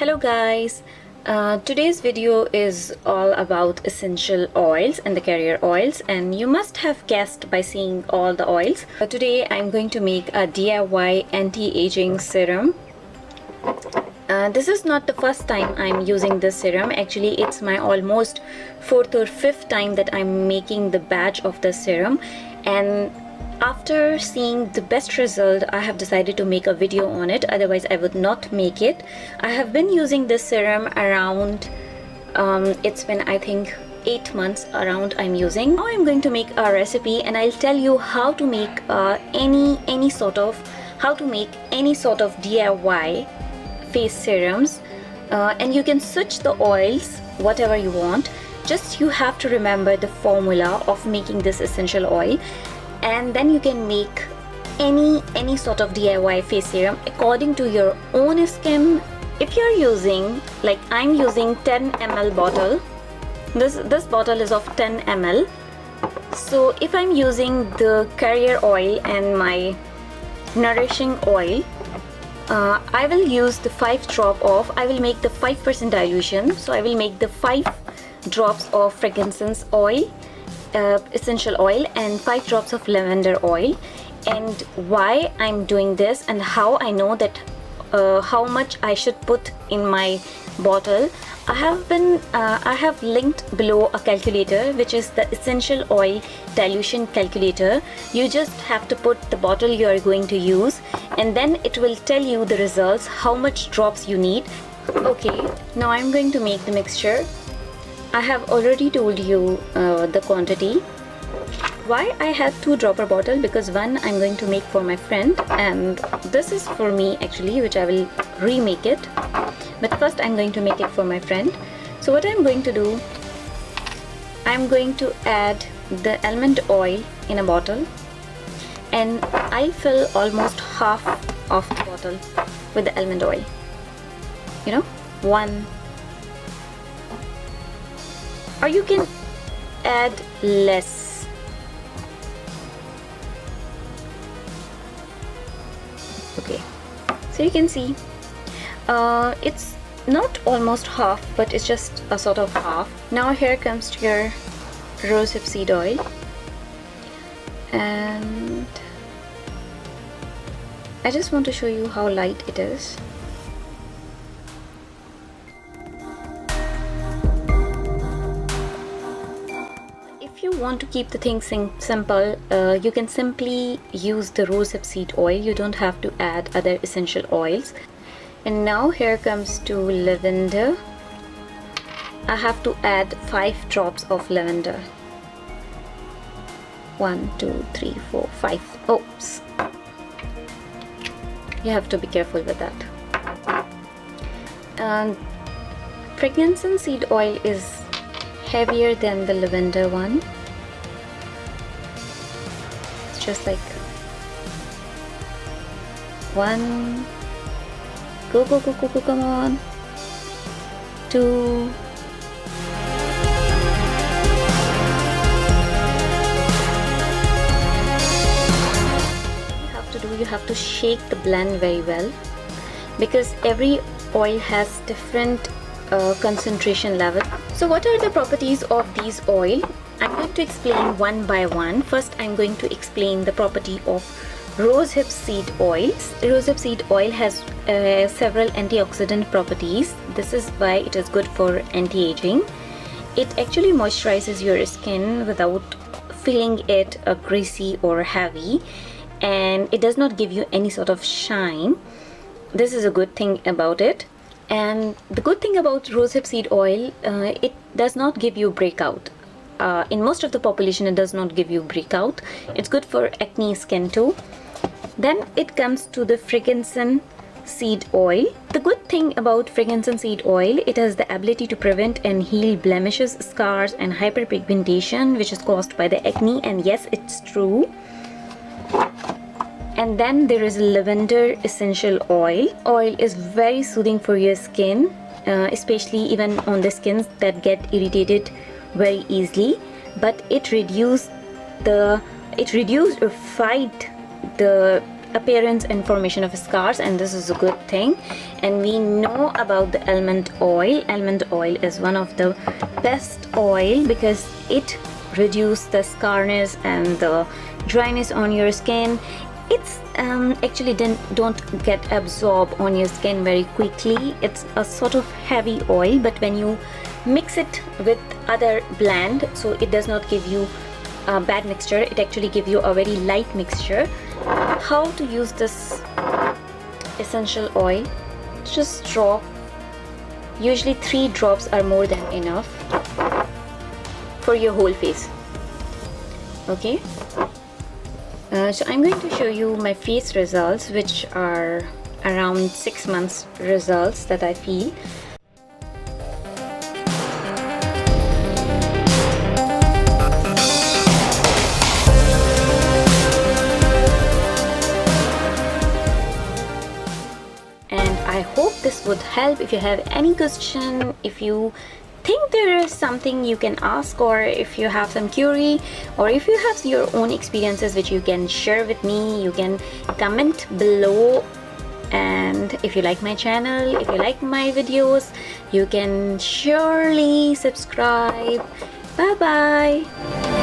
Hello guys, today's video is all about essential oils and the carrier oils, and you must have guessed by seeing all the oils. Today I'm going to make a DIY anti-aging serum. This is not the first time I'm using this serum. Actually, it's my almost 4th or 5th time that I'm making the batch of the serum, and after seeing the best result, I have decided to make a video on it. Otherwise I would not make it. I have been using this serum around it's been, I think, 8 months around I'm using. Now I'm going to make a recipe, and I'll tell you how to make any sort of DIY face serums, and you can switch the oils whatever you want. Just you have to remember the formula of making this essential oil, and then you can make any sort of DIY face serum according to your own skin. If you're using, like I'm using 10 ml bottle, this bottle is of 10 ml. So if I'm using the carrier oil and my nourishing oil, I will use the 5 drop of, I will make the 5% dilution. So I will make the 5 drops of frankincense oil, essential oil, and 5 drops of lavender oil. And why I'm doing this and how I know that how much I should put in my bottle, I have linked below a calculator, which is the essential oil dilution calculator. You just have to put the bottle you are going to use, and then it will tell you the results, how much drops you need. Okay, now I'm going to make the mixture. I have already told you the quantity. Why I have 2 dropper bottle? Because one I'm going to make for my friend, and this is for me actually, which I will remake it. But first I'm going to make it for my friend. So what I'm going to do, I'm going to add the almond oil in a bottle, and I fill almost half of the bottle with the almond oil. You know, one. Or you can add less. Okay, so you can see it's not almost half, but it's just a sort of half. Now here comes to your rosehip seed oil, and I just want to show you how light it is. If you want to keep the things simple, you can simply use the rosehip seed oil. You don't have to add other essential oils. And now here comes to lavender. I have to add 5 drops of lavender. 1, 2, 3, 4, 5. Oops. You have to be careful with that. And frankincense seed oil is heavier than the lavender one. It's just like 1. Go, come on. 2. You have to shake the blend very well, because every oil has different concentration level. So what are the properties of these oil? I'm going to explain one by one. First I'm going to explain the property of rosehip seed oil. Rosehip seed oil has several antioxidant properties. This is why it is good for anti-aging. It actually moisturizes your skin without feeling it greasy or heavy, and it does not give you any sort of shine. This is a good thing about it. And the good thing about rosehip seed oil, it does not give you breakout. In most of the population it does not give you breakout. It's good for acne skin too. Then it comes to the frankincense seed oil. The good thing about frankincense seed oil, it has the ability to prevent and heal blemishes, scars, and hyperpigmentation which is caused by the acne, and yes, it's true. And then there is lavender essential oil. Oil is very soothing for your skin, especially even on the skins that get irritated very easily. But it reduces or fight the appearance and formation of scars, and this is a good thing. And we know about the almond oil. Almond oil is one of the best oil because it reduces the scarness and the dryness on your skin. It's actually don't get absorbed on your skin very quickly. It's a sort of heavy oil, but when you mix it with other blend, so it does not give you a bad mixture, it actually gives you a very light mixture. How to use this essential oil? Just drop. Usually 3 drops are more than enough for your whole face. Okay, so I'm going to show you my face results, which are around 6 months results that I feel. I hope this would help. If you have any question, if you think there is something you can ask, or if you have some query, or if you have your own experiences which you can share with me, you can comment below. And if you like my channel, if you like my videos, you can surely subscribe. Bye bye.